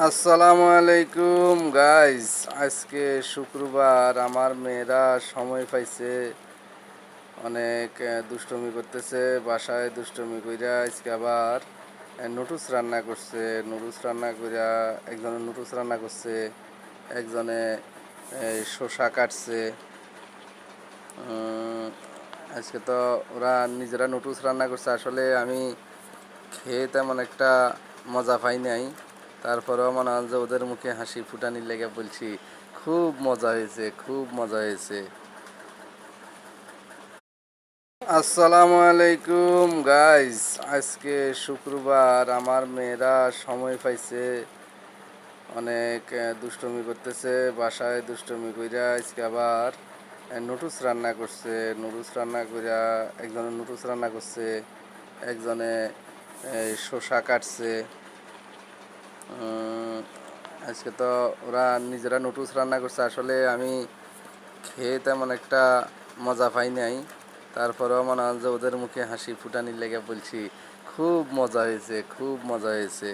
আসসালামু আলাইকুম গাইস। আজকে শুক্রবার, আমার মেয়েরা সময় পাইছে, অনেক দুষ্টুমি করতেছে বাসায়। দুষ্টুমি কইরা আজকে আবার নুডলস রান্না করছে। নুডলস রান্না কইরা একজনে নুডলস রান্না করছে, একজনে শসা কাটছে। আজকে তো ওরা নিজেরা নুডলস রান্না করছে। আসলে আমি খেয়ে তেমন একটা মজা পাই নাই, তারপরেও মনে হয় যে ওদের মুখে হাসি ফুটানির লেগে বলছি খুব মজা হয়েছে, খুব মজা হয়েছে। আসসালামু আলাইকুম গাইস। আজকে শুক্রবার, আমার মেয়েরা সময় পাইছে, অনেক দুষ্টুমি করতেছে বাসায়। দুষ্টুমি কইরা আজকে আবার নুডলস রান্না করছে। নুডলস রান্না কইরা একজনে নুডলস রান্না করছে, একজনে শসা কাটছে। আজকে তো ওরা নিজেরা নুডলস রান্না করছে। আসলে আমি খেয়ে তেমন একটা মজা পাই নাই, তারপরেও মনে হয় যে ওদের মুখে হাসি ফুটানির লেগে বলছি খুব মজা হয়েছে, খুব মজা হয়েছে।